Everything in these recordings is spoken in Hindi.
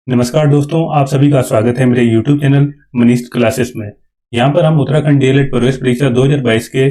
नमस्कार दोस्तों, आप सभी का स्वागत है मेरे YouTube चैनल मनीष क्लासेस में। यहाँ पर हम उत्तराखंड डीएलएड प्रवेश परीक्षा 2022 के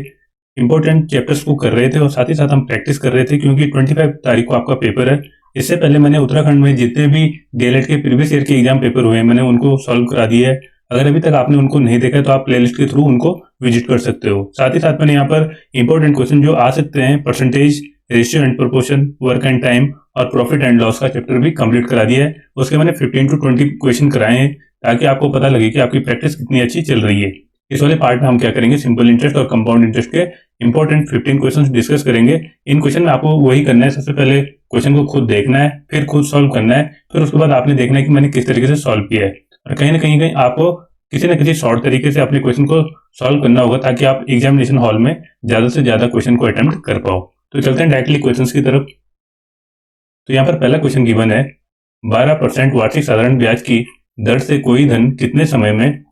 इंपॉर्टेंट चैप्टर्स को कर रहे थे और साथ ही साथ हम प्रैक्टिस कर रहे थे क्योंकि 25 तारीख को आपका पेपर है। इससे पहले मैंने उत्तराखंड में जितने भी डीएलएड के प्रीवियस ईयर के एग्जाम पेपर हुए हैं मैंने उनको सॉल्व करा दिए है। अगर अभी तक आपने उनको नहीं देखा है तो आप प्लेलिस्ट के थ्रू उनको विजिट कर सकते हो। साथ ही साथ मैंने यहाँ पर इंपॉर्टेंट क्वेश्चन जो आ सकते हैं, percentage, ratio and proportion, work and time और प्रॉफिट एंड लॉस का चैप्टर भी कंप्लीट करा दिया है। उसके मैंने 15 to 20 क्वेश्चन कराए हैं ताकि आपको पता लगे कि आपकी प्रैक्टिस कितनी अच्छी चल रही है। इस वाले पार्ट में हम क्या करेंगे, सिंपल इंटरेस्ट और कंपाउंड इंटरेस्ट के इंपॉर्टेंट 15 क्वेश्चन डिस्कस करेंगे। इन क्वेश्चन में आपको वही करना है, सबसे पहले क्वेश्चन को खुद देखना है, फिर खुद सॉल्व करना है, फिर उसके बाद आपने देखना है कि मैंने किस तरीके से सॉल्व किया है। और कहीं ना कहीं आपको किसी न किसी शॉर्ट तरीके से अपने क्वेश्चन को सॉल्व करना होगा ताकि आप एग्जामिनेशन हॉल में ज्यादा से ज्यादा क्वेश्चन को अटेम्प्ट कर पाओ। तो चलते हैं डायरेक्टली क्वेश्चन की तरफ। तो यहाँ पर पहला क्वेश्चन गिवन है, 12% वार्षिक साधारण ब्याज की दर से कोई धन कितने समय में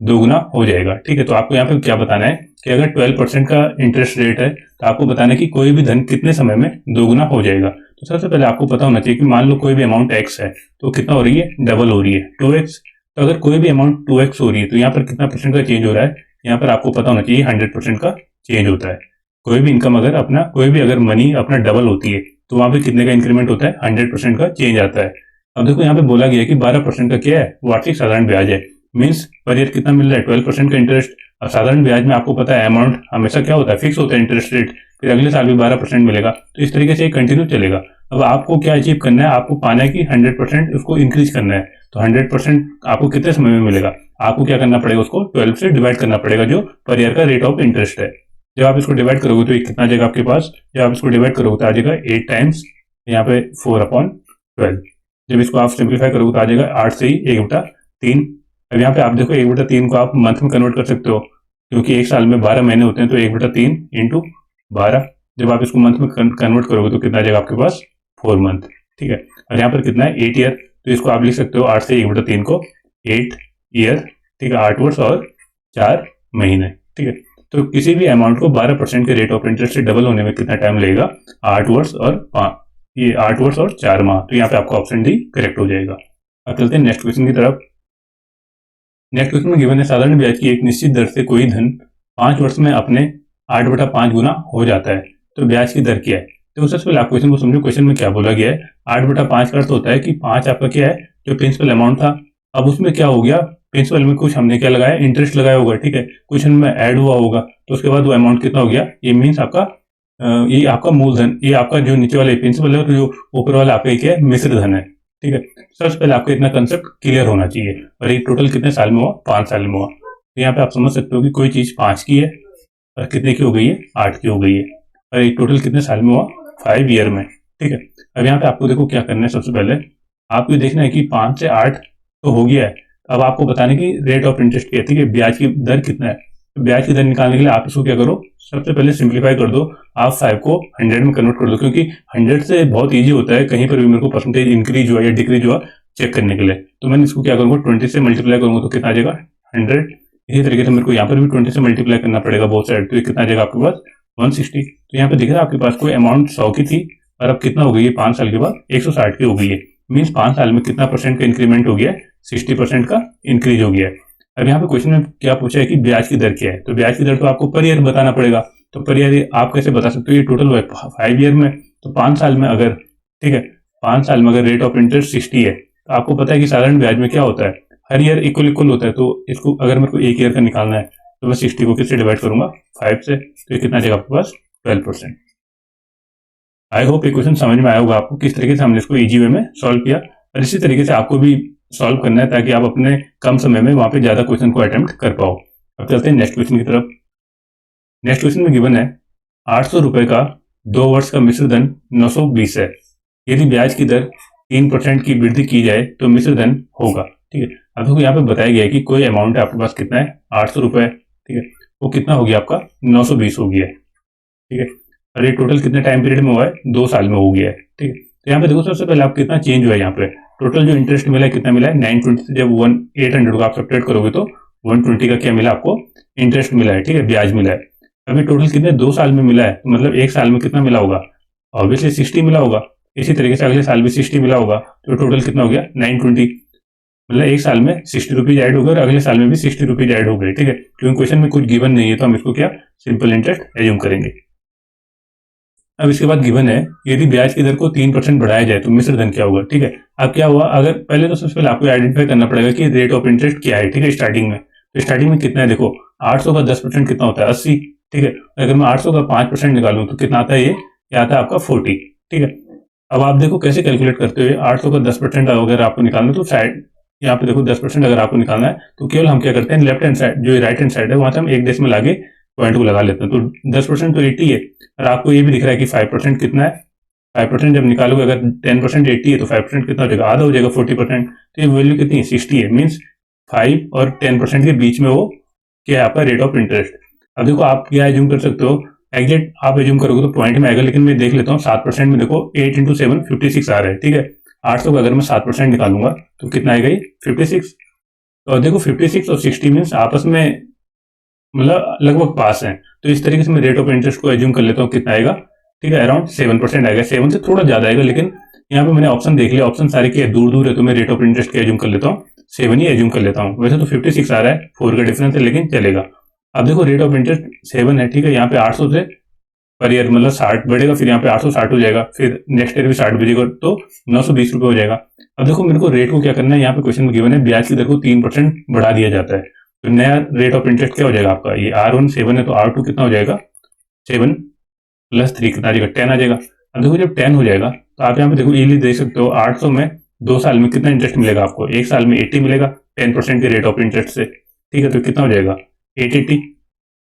दोगुना हो जाएगा। ठीक है, तो आपको यहाँ पे क्या बताना है कि अगर 12% का इंटरेस्ट रेट है तो आपको बताना है कि कोई भी धन कितने समय में दोगुना हो जाएगा। तो सबसे पहले आपको पता होना चाहिए कि मान लो कोई भी अमाउंट x है तो कितना हो रही है, डबल हो रही है 2x। तो अगर कोई भी अमाउंट 2x हो रही है तो यहाँ पर कितना परसेंट का चेंज हो रहा है, यहाँ पर आपको पता होना चाहिए 100% का चेंज होता है। कोई भी इनकम अगर मनी अपना डबल होती है तो वहां पे कितने का इंक्रीमेंट होता है, 100% का चेंज आता है। अब देखो यहाँ पे बोला गया है कि 12% का क्या है, वार्षिक साधारण ब्याज है। मीन्स पर ईयर कितना मिल रहा है, 12% का इंटरेस्ट। अब साधारण ब्याज में आपको पता है अमाउंट हमेशा क्या होता है, फिक्स होता है इंटरेस्ट रेट, फिर अगले साल भी 12% मिलेगा। तो इस तरीके से कंटिन्यू चलेगा। अब आपको क्या अचीव करना है, आपको पाना है कि 100% उसको इंक्रीज करना है। तो 100% आपको कितने समय में मिलेगा, आपको क्या करना पड़ेगा, उसको 12 से डिवाइड करना पड़ेगा जो पर ईयर का रेट ऑफ इंटरेस्ट है। जब आप इसको डिवाइड करोगे तो कितना आ जाएगा आपके पास, जब आप इसको डिवाइड करोगे तो आ जाएगा 8 टाइम्स यहाँ पे 4/12। जब इसको आप सिंप्लीफाई करोगे तो आ जाएगा 8 से ही 1/3। अब यहाँ पे आप देखो 1/3 को आप मंथ में कन्वर्ट कर सकते हो क्योंकि एक साल में 12 महीने होते हैं, तो 1/3 इंटू 12। जब आप इसको मंथ में कन्वर्ट करोगे तो कितना आ जाएगा आपके पास, 4 मंथ। ठीक है, और यहाँ पर कितना है, 8 ईयर। तो इसको आप लिख सकते हो 8 से 1/3 को 8 ईयर। ठीक है, 8 वर्ष और 4 महीने। ठीक है, तो किसी भी अमाउंट को 12% के रेट ऑफ इंटरेस्ट से डबल होने में कितना टाइम लगेगा, 8 वर्ष और 8 वर्ष और 4 माह। तो यहाँ पे आपका ऑप्शन डी करेक्ट हो जाएगा। अब चलते हैं नेक्स्ट क्वेश्चन की तरफ। नेक्स्ट क्वेश्चन में गिवन है, साधारण ब्याज की एक निश्चित दर से कोई धन 5 वर्ष में अपने 8/5 गुना हो जाता है, तो ब्याज की दर क्या है। तो सबसे पहले आप क्वेश्चन को समझो, क्वेश्चन में क्या बोला गया है। 8/5 का अर्थ होता है कि 5 आपका क्या है, जो प्रिंसिपल अमाउंट था। अब उसमें क्या हो गया, प्रिंसिपल में कुछ हमने क्या लगाया, इंटरेस्ट लगाया होगा। ठीक है, कुछ इनमें ऐड हुआ होगा, तो उसके बाद वो अमाउंट कितना हो गया, ये मीन्स आपका ये आपका मूलधन, ये आपका जो नीचे वाला प्रिंसिपल है, तो जो ऊपर वाला आपका क्या है, मिश्र धन है। ठीक है, सबसे पहले आपको इतना कंसेप्ट क्लियर होना चाहिए। और ये टोटल कितने साल में हुआ, 5 साल में हुआ। तो यहाँ पे आप समझ सकते हो कि कोई चीज 5 की है और कितने की हो गई है, 8 की हो गई है, और ये टोटल कितने साल में हुआ, 5 ईयर में। ठीक है, अब यहाँ पे आपको देखो क्या करना है, सबसे पहले आपको ये देखना है कि 5 से 8 तो हो गया है। अब आपको बताने की रेट ऑफ इंटरेस्ट क्या है, ठीक है, ब्याज की दर कितना है। तो ब्याज की दर निकालने के लिए आप इसको क्या करो, सबसे पहले सिंप्लीफाई कर दो। आप 5 को 100 में कन्वर्ट कर दो, क्योंकि 100 से बहुत इजी होता है कहीं पर भी मेरे को परसेंटेज इंक्रीज हुआ या डिक्रीज हुआ चेक करने के लिए। तो मैंने इसको क्या करूंगा, 20 से मल्टीप्लाई करूंगा तो कितना आ जाएगा, 100। इसी तरीके से मेरे को यहाँ पर भी 20 से मल्टीप्लाई करना पड़ेगा बोथ साइड, तो कितना आ जाएगा आपके पास, 160। तो यहाँ पे दिख रहा है आपके पास कोई अमाउंट 100 की थी और अब कितना हो गई है, 5 साल के बाद 160 की हो गई है। मीन्स 5 साल में कितना परसेंट का इंक्रीमेंट हो गया है, 60% का इंक्रीज हो गया है। अब यहाँ पे क्वेश्चन में क्या पूछा है कि ब्याज की दर क्या है, तो ब्याज की दर तो आपको पर ईयर बताना पड़ेगा। तो पर ईयर आप कैसे बता सकते हो, ये टोटल हुआ है 5 ईयर में, तो 5 साल में अगर, ठीक है, 5 साल में अगर रेट ऑफ इंटरेस्ट 60 है, तो आपको पता है कि साधारण ब्याज में क्या होता है, हर ईयर इक्वल इक्वल होता है। तो इसको अगर मेरे को एक ईयर का निकालना है तो मैं 60 को किससे डिवाइड करूंगा, 5 से। तो ये कितना जाएगा आपके पास, 12%। आई होप ये क्वेश्चन समझ में आया होगा आपको, किस तरीके से हमने इसको इजी वे में सॉल्व किया। और इसी तरीके से आपको भी सॉल्व करना है ताकि आप अपने कम समय में वहां पे ज्यादा क्वेश्चन को अटेम्प्ट कर पाओ। अब चलते हैं नेक्स्ट क्वेश्चन की तरफ। नेक्स्ट क्वेश्चन में गिवन है, 800 रुपए का 2 वर्ष का मिश्र धन 920 है। यदि ब्याज की दर 3% की वृद्धि की जाए तो मिश्र धन होगा। ठीक है, अब देखो यहाँ पे बताया गया है कि कोई अमाउंट है आपके पास, कितना है, 800 रुपए। ठीक है, वो कितना हो गया आपका, 920 हो गया है। ठीक है, और ये टोटल कितने टाइम पीरियड में हुआ है, 2 साल में हो गया है। ठीक है, तो यहाँ पे देखो सबसे पहले आप कितना चेंज हुआ है, यहाँ पे टोटल जो इंटरेस्ट मिला है कितना मिला है, 920 से जब 800 को आप सब्ट्रैक्ट करोगे तो 120 का क्या मिला आपको, इंटरेस्ट मिला है। ठीक है, ब्याज मिला है। अभी टोटल कितने, 2 साल में मिला है, तो मतलब एक साल में कितना मिला होगा, ऑब्वियसली 60 मिला होगा। इसी तरीके से अगले साल भी 60 मिला होगा तो टोटल कितना हो गया 920। मतलब एक साल में 60 रुपीज ऐड हो गए और अगले साल में भी 60 रुपीज ऐड हो गए, ठीक है। क्योंकि क्वेश्चन में कुछ गिवन नहीं है तो हम इसको क्या सिंपल इंटरेस्ट एज्यूम करेंगे। अब इसके बाद गिवन है यदि ब्याज की दर को 3% बढ़ाया जाए तो मिश्र धन क्या होगा, ठीक है। अब क्या हुआ, अगर पहले तो सबसे पहले आपको आइडेंटिफाई करना पड़ेगा कि रेट ऑफ इंटरेस्ट क्या है, ठीक है। स्टार्टिंग में तो स्टार्टिंग में कितना है, देखो 800 का 10% कितना होता है 80, ठीक है। अगर मैं 800 का 5% निकालूं तो कितना आता है, ये आता है आपका 40, ठीक है। अब आप देखो कैसे कैलकुलेट करते हुए 800 का 10% अगर आपको निकालना है तो साइड यहाँ पे देखो 10% अगर आपको निकालना है तो केवल हम क्या करते हैं लेफ्ट हैंड साइड जो राइट हैंड साइड है वहां से हम एक डेसिमल आगे पॉइंट को लगा लेते हैं। तो 10% तो 80 है और आपको ये भी दिख रहा है कि 5% कितना है, 5% जब निकालोगे अगर 10% 80 है तो 5% कितना हो जाएगा, आधा हो जाएगा 40%। तो ये वैल्यू कितनी है 60 है, मीन्स 5 और 10% के बीच में वो क्या है आपका रेट ऑफ इंटरेस्ट। अब देखो आप क्या एज्यूम कर सकते हो, एग्जैक्ट आप एज्यूम करोगे तो पॉइंट में आएगा, लेकिन मैं देख लेता हूँ 7% में देखो 8 इंटू 7 56 आ रहा है, ठीक है। 800 का अगर मैं 7% निकालूंगा तो कितना आएगा ये 56। और देखो 56 और 60 मीन्स आपस में मतलब लगभग पास है, तो इस तरीके से मैं रेट ऑफ इंटरेस्ट को एज्यूम कर लेता हूँ कितना आएगा, ठीक है, अराउंड 7% आएगा। 7 से थोड़ा ज्यादा आएगा, लेकिन यहाँ पे मैंने ऑप्शन देख लिया, ऑप्शन सारे के दूर दूर है तो मैं रेट ऑफ इंटरेस्ट के एज्यूम कर लेता हूँ 7 ही एज्यूम कर लेता हूँ। वैसे तो 56 आ रहा है, 4 का डिफरेंस है लेकिन चलेगा। अब देखो रेट ऑफ इंटरेस्ट 7 है, ठीक है। यहाँ पे 800 से पर ईयर मतलब 60 बढ़ेगा, फिर यहाँ पे 860 हो जाएगा, फिर नेक्स्ट ईयर भी 60 बजेगा तो 920 रुपये हो जाएगा। अब देखो मेरे को रेट को क्या करना है, यहाँ पे क्वेश्चन में गिवन है ब्याज की दर को 3% बढ़ा दिया जाता है, तो नया रेट ऑफ इंटरेस्ट क्या हो जाएगा आपका, ये R1 7 है तो R2 कितना हो जाएगा 7 प्लस 3 कितना आ जाएगा 10 आ जाएगा। अब देखो जब 10 हो जाएगा तो आप यहाँ पे देखो इजीली देख सकते हो 800 में 2 साल में कितना इंटरेस्ट मिलेगा आपको, एक साल में 80 मिलेगा 10% के रेट ऑफ इंटरेस्ट से, ठीक है। तो कितना हो जाएगा 880,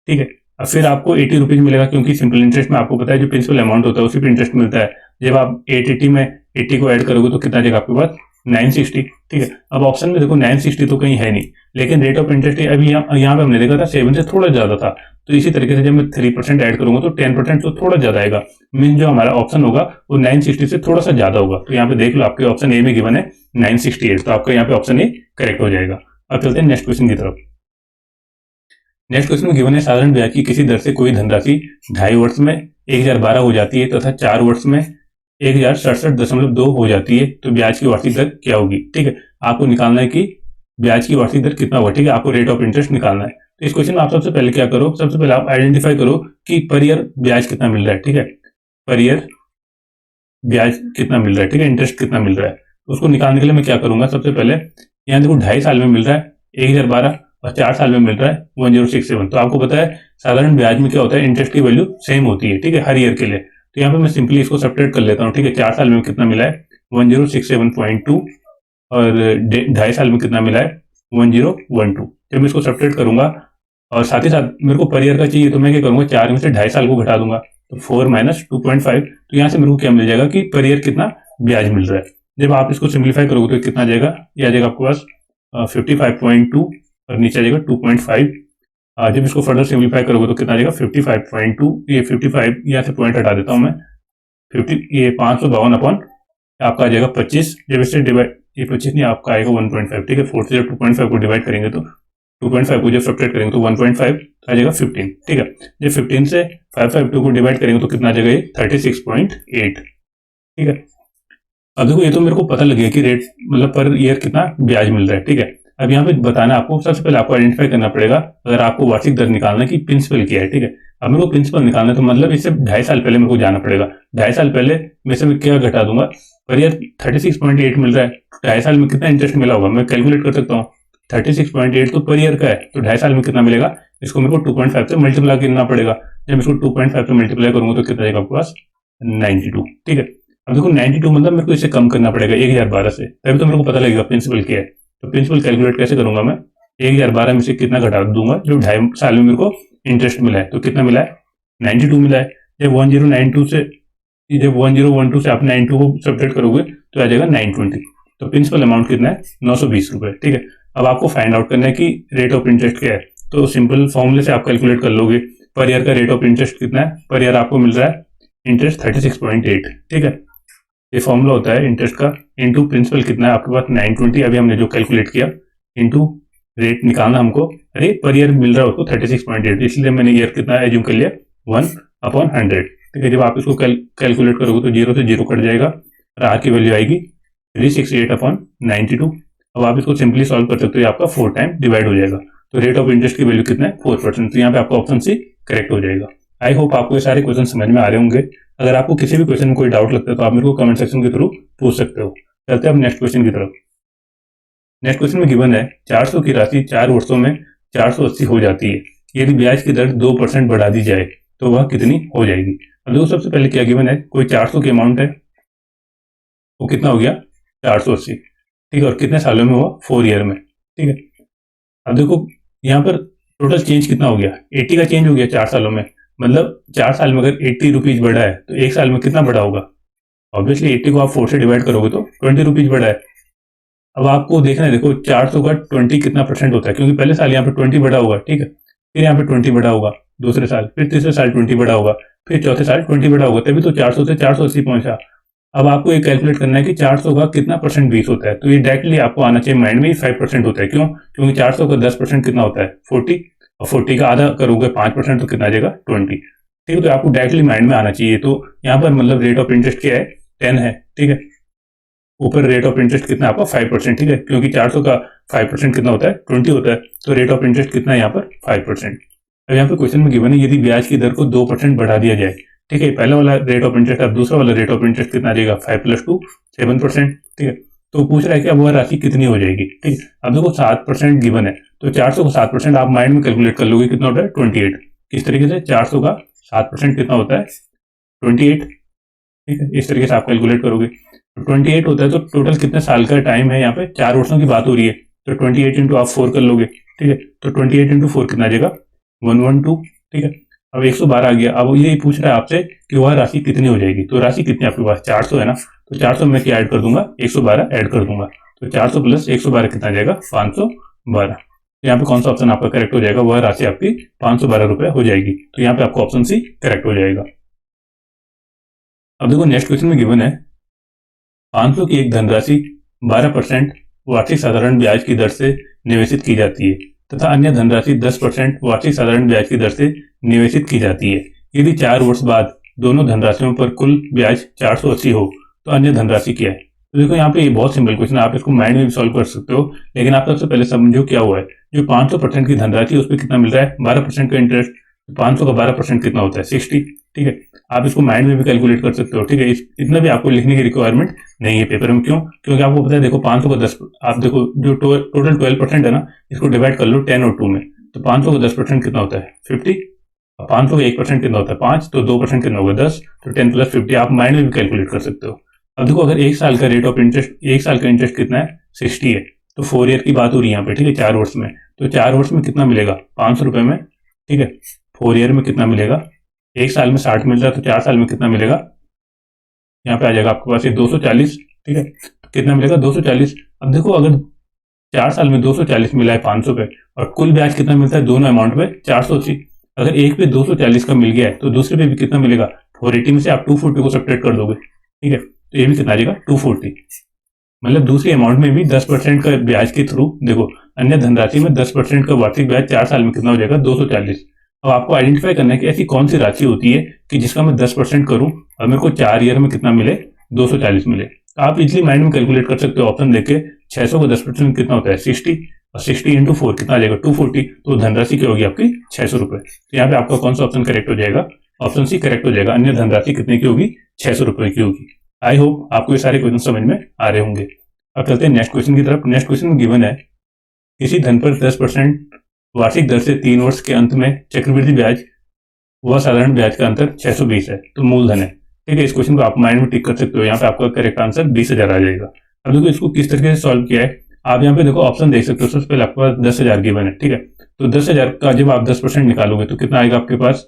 ठीक है। अब फिर आपको 80 रुपीज मिलेगा, क्योंकि सिंपल इंटरेस्ट में आपको पता है जो प्रिंसिपल अमाउंट होता है उसी पे इंटरेस्ट मिलता है। जब आप 880 में 80 को ऐड करोगे तो कितना जाएगा आपके पास 960, ठीक है। अब ऑप्शन में देखो 960 तो कहीं है नहीं, लेकिन रेट ऑफ इंटरेस्ट अभी यहाँ पे हमने देखा था 7 से थोड़ा ज्यादा था, तो इसी तरीके से जब मैं 3% ऐड करूंगा तो 10% तो थोड़ा ज्यादा आएगा, मीन जो हमारा ऑप्शन होगा वो 960 से थोड़ा सा ज्यादा होगा। तो यहाँ पे देख लो आपके ऑप्शन ए में गिवन है 968, तो आपका यहाँ पे ऑप्शन ए करेक्ट हो जाएगा। अब चलते हैं नेक्स्ट क्वेश्चन की तरफ। नेक्स्ट क्वेश्चन में गिवन है साधारण ब्याज की किसी दर से कोई धनराशि 2.5 वर्ष में 1012 हो जाती है तथा 4 वर्ष में 1067.2 हो जाती है, तो ब्याज की वार्षिक दर क्या होगी, ठीक है। आपको निकालना है कि ब्याज की वार्षिक दर कितना होगा, ठीक है। आपको रेट ऑफ इंटरेस्ट निकालना है। तो इस क्वेश्चन में आप सबसे पहले क्या करो, सबसे पहले आप आइडेंटिफाई करो कि पर ईयर ब्याज कितना मिल रहा है, ठीक है। पर ईयर ब्याज कितना मिल रहा है, ठीक है, इंटरेस्ट कितना मिल रहा है। तो उसको निकालने के लिए मैं क्या करूंगा, सबसे पहले यहाँ देखो 2.5 साल में मिल रहा है 1012 और 4 साल में मिल रहा है 1067। तो आपको पता है साधारण ब्याज में क्या होता है, इंटरेस्ट की वैल्यू सेम होती है, ठीक है, हर ईयर के लिए। तो यहाँ पे मैं सिंपली इसको सब्ट्रैक्ट कर लेता हूँ, ठीक है। 4 साल में कितना मिला है 1067.2 और 2.5 साल में कितना मिला है 1012। जब मैं इसको सब्ट्रैक्ट करूंगा और साथ ही साथ मेरे को पर ईयर का चाहिए तो मैं क्या करूंगा 4 में से 2.5 साल को घटा दूंगा, तो 4 माइनस 2.5। तो यहाँ से मेरे को क्या मिल जाएगा कि पर ईयर कितना ब्याज मिल रहा है। जब आप इसको सिंप्लीफाई करोगे तो कितना आ जाएगा, ये आ जाएगा आपके पास 55.2 और नीचे आ जाएगा 2.5। जब इसको फर्दर सिंप्लीफाई करोगे तो कितना आ जाएगा 55.2, ये 55 यहाँ से पॉइंट हटा देता हूँ मैं, 50 ये 552 अपॉन आपका आ जाएगा 25। जब इससे डिवाइड, ये 25 नहीं आपका आएगा 1.5, ठीक है। 4 से जब 2.5 को डिवाइड करेंगे तो 2.5 को जब सब्ट्रैक्ट करेंगे तो 1.5 आ जाएगा 15, ठीक है। जब 15 से 552 को डिवाइड करेंगे तो कितना आ जाएगा ये 36.8, ठीक है। अब देखो ये तो मेरे को पता लगेगा कि रेट मतलब पर ईयर कितना ब्याज मिल रहा है, ठीक है। अब यहाँ पे बताना आपको, सबसे पहले आपको आइडेंटिफाई करना पड़ेगा अगर आपको वार्षिक दर निकालना कि प्रिंसिपल क्या है, ठीक है। अब मेरे को प्रिंसिपल निकालना है तो मतलब इससे 2.5 साल पहले मेरे को जाना पड़ेगा। 2.5 साल पहले में से मैं क्या घटा दूंगा, पर ईयर 36.8 मिल रहा है, 2.5 साल में कितना इंटरेस्ट मिला होगा मैं कैलकुलेट कर सकता हूँ। 36.8 तो पर ईयर का है, तो 2.5 साल में कितना मिलेगा, इसको मेरे को 2.5 से मल्टीप्लाई करना पड़ेगा। जब इसको 2.5 से मल्टीप्लाई करूंगा तो कितना जाएगा आपके पास 92, ठीक है। अब देखो 92 मतलब मेरे को इसे कम करना पड़ेगा 1012 से, तभी तो मेरे को पता लगेगा प्रिंसिपल क्या है। तो प्रिंसिपल कैलकुलेट कैसे करूंगा मैं, 1012 में से कितना घटा दूंगा जो 2.5 साल में मेरे को इंटरेस्ट मिला है, तो कितना मिला है 92 मिला है। जब 1092 से जब 1012 से आप 92 को सब्ट्रैक्ट करोगे तो आ जाएगा 920। तो प्रिंसिपल अमाउंट कितना है 920 रुपए, ठीक है। अब आपको फाइंड आउट करना है कि रेट ऑफ इंटरेस्ट क्या है, तो सिंपल फॉर्मूले से आप कैलकुलेट कर लोगे। पर ईयर का रेट ऑफ इंटरेस्ट कितना है, पर ईयर आपको मिल रहा है इंटरेस्ट 36.8, ठीक है। ये फॉर्मूला होता है इंटरेस्ट का इंटू प्रिंसिपल कितना है आपके पास 920, अभी हमने जो कैलकुलेट किया, इंटू रेट निकालना हमको, अरे पर ईयर मिल रहा है उसको 36.8, इसलिए मैंने ईयर कितना एज्यूम कर लिया 1/100, ठीक है। जब आप इसको कैलकुलेट करोगे तो 0 से 0 कट जाएगा और आर की वैल्यू आएगी 368/92। अब आप इसको सिंपली सॉल्व कर सकते हो, आपका 4 टाइम डिवाइड हो जाएगा। तो रेट ऑफ इंटरेस्ट की वैल्यू कितना है 4%। तो यहाँ पे आपका ऑप्शन सी करेक्ट हो जाएगा। आई होप आपको ये सारे क्वेश्चन समझ में आ रहे होंगे। अगर आपको किसी भी क्वेश्चन में कोई डाउट लगता है तो आप मेरे को कमेंट सेक्शन के थ्रू पूछ सकते हो। चलते हैं अब नेक्स्ट क्वेश्चन की तरफ। नेक्स्ट क्वेश्चन में गिवन है 400 की राशि 4 वर्षों में 480 हो जाती है। यदि ब्याज की दर 2% बढ़ा दी जाए तो वह कितनी हो जाएगी। अब देखो सबसे पहले क्या गिवन है, कोई 400 की अमाउंट है, वो कितना हो गया 480, ठीक है, और कितने सालों में हुआ 4 ईयर में, ठीक है। अब देखो यहाँ पर टोटल चेंज कितना हो गया 80 का चेंज हो गया 4 सालों में, मतलब 4 साल में अगर 80 रुपीज बढ़ा है तो 1 साल में कितना बढ़ा होगा। ऑब्वियसली 80 को आप 4 से डिवाइड करोगे तो 20 रुपीज बढ़ा है। अब आपको देखना है, देखो 400 का 20 कितना परसेंट होता है, क्योंकि पहले साल यहाँ पे 20 बढ़ा होगा, ठीक है, फिर यहाँ पे 20 बढ़ा होगा दूसरे साल, फिर तीसरे साल 20 बढ़ा होगा, फिर चौथे साल 20 बढ़ा होगा, तभी तो 400 से 480 पहुंचा। अब आपको ये कैलकुलेट करना है कि 400 का कितना परसेंट 20 होता है। तो ये डायरेक्टली आपको आना चाहिए माइंड में 5% होता है। क्यों? क्योंकि 400 का 10% कितना होता है 40, और 40 का आधा करोगे 5% तो कितना आ जाएगा 20, ठीक है। तो आपको डायरेक्टली माइंड में आना चाहिए। तो यहाँ पर मतलब रेट ऑफ इंटरेस्ट क्या है 10 है, ठीक है, ऊपर रेट ऑफ इंटरेस्ट कितना आपका 5%, ठीक है, क्योंकि 400 का 5% कितना होता है 20 होता है, तो रेट ऑफ इंटरेस्ट कितना है यहाँ पर 5%। अब यहाँ पे क्वेश्चन में गिवन है यदि ब्याज की दर को 2% बढ़ा दिया जाए, ठीक है, पहला वाला रेट ऑफ इंटरेस्ट, अब दूसरा वाला रेट ऑफ इंटरेस्ट कितना आ जाएगा 5 + 2 7%, ठीक है। तो पूछ रहा है कि अब वह राशि कितनी हो जाएगी, ठीक है। अब देखो 7% गिवन है, तो 400 को 7% आप माइंड में कैलकुलेट कर लोगे कितना होता है 28। किस तरीके से 400 का 7% कितना होता है 28, ठीक है, इस तरीके से आप कैलकुलेट करोगे। तो 28 होता है, तो टोटल कितने साल का टाइम है, यहाँ पे 4 वर्षों की बात हो रही है, तो 28 इंटू आप 4 कर लोगे, ठीक है। तो 28 इंटू 4 कितना आ जाएगा 112, ठीक है। अब 112 आ गया। अब ये पूछ रहा है आपसे कि वह राशि कितनी हो जाएगी। तो राशि कितनी आपके पास 400 है ना, तो 400 में क्या ऐड कर दूंगा 112 ऐड कर दूंगा, तो 400 + 112 कितना आ जाएगा 512। यहाँ पे कौन सा ऑप्शन आपका करेक्ट हो जाएगा, वह राशि आपकी 512 रुपए हो जाएगी। तो यहाँ पे आपको ऑप्शन सी करेक्ट हो जाएगा। अब देखो नेक्स्ट क्वेश्चन में गिवन है 500 की एक धनराशि 12% वार्षिक साधारण ब्याज की दर से निवेशित की जाती है तथा अन्य धनराशि 10% वार्षिक साधारण ब्याज की दर से निवेशित की जाती है। यदि 4 वर्ष बाद दोनों धनराशियों पर कुल ब्याज 480 हो तो अन्य धनराशि क्या है। तो देखो यहाँ पे ये बहुत सिंपल क्वेश्चन है, आप इसको माइंड में भी सॉल्व कर सकते हो, लेकिन आप सबसे पहले समझो क्या हुआ है। जो 500% की धनराशि उस पर कितना मिल रहा है 12% का इंटरेस्ट, 500 का 12% कितना होता है 60, ठीक है। आप इसको माइंड में भी कैलकुलेट कर सकते हो, ठीक है। इतना भी आपको लिखने की रिक्वायरमेंट नहीं है पेपर में। क्यों? क्योंकि आपको पता है देखो 500 का 10, आप देखो जो टोटल 12% है ना, इसको डिवाइड कर लो 10 और 2 में, तो 500 का 10% कितना होता है 50, और 500 का 1% कितना होता है 5, तो 2% कितना होगा 10, तो 10 + 50 आप माइंड में भी कैलकुलेट कर सकते हो। अब देखो अगर 1 साल का रेट ऑफ इंटरेस्ट, 1 साल का इंटरेस्ट कितना है 60 है, तो 4 ईयर की बात हो रही है यहाँ पे, ठीक है, 4 वर्ष में, तो 4 वर्ष में कितना मिलेगा 500 रुपए में, ठीक है। 4 ईयर में कितना मिलेगा, 1 साल में 60 मिल रहा है, तो 4 साल में कितना मिलेगा, यहाँ पे आ जाएगा आपके पास ये 240, ठीक है, तो कितना मिलेगा 240। अब देखो अगर 4 साल में 240 मिला है 500 पे, और कुल ब्याज कितना मिलता है दोनों अमाउंट पे 480, अगर एक पे 240 का मिल गया है तो दूसरे पे भी कितना मिलेगा 480 में से आप 240 को सब्ट्रैक्ट कर दोगे, ठीक है, तो ये भी कितना आ जाएगा 240। मतलब दूसरी अमाउंट में भी 10% का ब्याज के थ्रू, देखो अन्य धनराशि में 10% का वार्षिक ब्याज 4 साल में कितना हो जाएगा 240। अब आपको आइडेंटिफाई करना है कि ऐसी कौन सी राशि होती है कि जिसका मैं 10% करूं और मेरे को 4 ईयर में कितना मिले 240 मिले। तो आप इजिली माइंड में कैलकुलेट कर सकते हो ऑप्शन देख के। 600 का 10% कितना होता है 60, और 60 इंटू 4 कितना आ जाएगा 240, तो धनराशि क्या होगी आपकी 600 रुपए। तो यहाँ पे आपका कौन सा ऑप्शन करेक्ट हो जाएगा, ऑप्शन सी करेक्ट हो जाएगा, अन्य धनराशि कितने की होगी 600 रुपए की होगी। आई होप आपको ये सारे क्वेश्चन समझ में आ रहे होंगे। अब चलते हैं नेक्स्ट क्वेश्चन की तरफ। नेक्स्ट क्वेश्चन में गिवन है किसी धन पर 10% वार्षिक दर से 3 वर्ष के अंत में चक्रवृद्धि ब्याज व साधारण ब्याज का अंतर 620 है, तो मूलधन है, ठीक है। इस क्वेश्चन को आप माइंड में टिक कर सकते हो, यहाँ पे आपका करेक्ट आंसर 20,000 आ जाएगा। अब देखो इसको किस तरीके से सॉल्व किया है, आप यहाँ पे देखो ऑप्शन देख सकते हो। सबसे पहले आपके पास 10,000 गिवन है, ठीक है, तो 10,000 का जब आप 10% निकालोगे तो कितना आएगा आपके पास,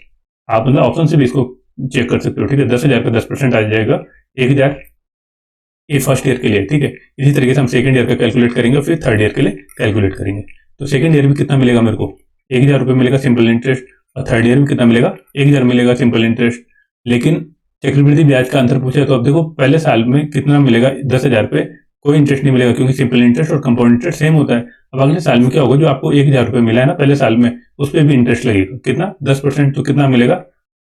आप मतलब ऑप्शन से भी इसको चेक कर सकते हो, ठीक है। 10,000 का 10% आ जाएगा 1,000, ये फर्स्ट ईयर के लिए, ठीक है। इसी तरीके से हम सेकंड ईयर का कैलकुलेट करेंगे और फिर थर्ड ईयर के लिए कैलकुलेट करेंगे। तो सेकंड ईयर में कितना मिलेगा मेरे को 1,000 रुपये मिलेगा सिंपल इंटरेस्ट, और थर्ड ईयर में कितना मिलेगा 1,000 मिलेगा सिंपल इंटरेस्ट। लेकिन चक्रवृद्धि ब्याज का अंतर पूछा, तो अब देखो पहले साल में कितना मिलेगा 10,000 पे कोई इंटरेस्ट नहीं मिलेगा, क्योंकि सिंपल इंटरेस्ट और कंपाउंड इंटरेस्ट सेम होता है। अब अगले साल में क्या होगा, जो आपको 1,000 रुपये मिला है ना पहले साल में, उस पर भी इंटरेस्ट लगेगा, कितना 10%, तो कितना मिलेगा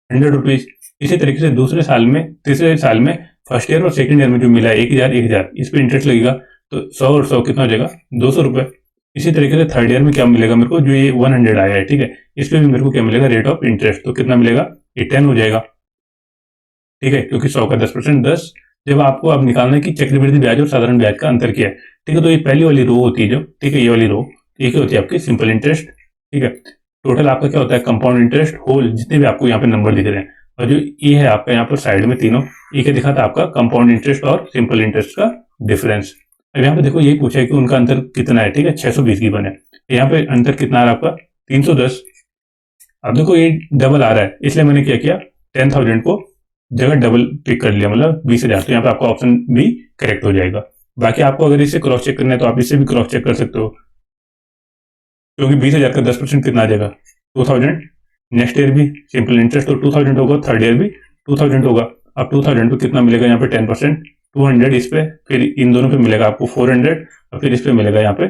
100 रुपीज। इसी तरीके से दूसरे साल में, तीसरे साल में फर्स्ट ईयर और सेकंड ईयर में जो मिला है 1000 इस पे इंटरेस्ट लगेगा, तो 100 और 100 कितना हो जाएगा 200 रुपये। इसी तरीके से थर्ड ईयर में क्या मिलेगा मेरे को, जो ये 100 आया है, ठीक है, इस पे भी मेरे को क्या मिलेगा, रेट ऑफ इंटरेस्ट, तो कितना मिलेगा, ये 10 हो जाएगा, ठीक है, क्योंकि 100 का 10%, 10। जब आपको अब निकालना है कि चक्रवृद्धि ब्याज और साधारण ब्याज का अंतर क्या है, ठीक है, तो ये पहली वाली रो होती है जो, ठीक है, ये वाली रो, ये क्या होती है आपकी सिंपल इंटरेस्ट, ठीक है, टोटल आपका क्या होता है कंपाउंड इंटरेस्ट, होल जितने भी आपको यहाँ पे नंबर दिख रहे हैं, और जो ये है आपका यहाँ पर साइड में तीनों, ये क्या दिखाता है आपका कंपाउंड इंटरेस्ट और सिंपल इंटरेस्ट का डिफरेंस। अब यहाँ पे देखो यही पूछा है कि उनका अंतर कितना है, ठीक है, 620 की बने, यहाँ पे अंतर कितना आ रहा है आपका 310। अब देखो ये डबल आ रहा है, इसलिए मैंने क्या किया, 10,000 को जगह डबल पिक कर लिया, मतलब 20,000, तो यहाँ पे आपका ऑप्शन बी करेक्ट हो जाएगा। बाकी आपको अगर इसे क्रॉस चेक करना है तो आप इससे भी क्रॉस चेक कर सकते हो, क्योंकि 20,000 का 10% कितना आ जाएगा 2000, नेक्स्ट ईयर भी सिंपल इंटरेस्ट तो 2000 होगा, थर्ड ईयर भी 2000 होगा। अब 2000 पे कितना मिलेगा यहाँ पे 10%, 200 इस पे, फिर इन दोनों पे मिलेगा आपको 400, और फिर इस पे मिलेगा यहाँ पे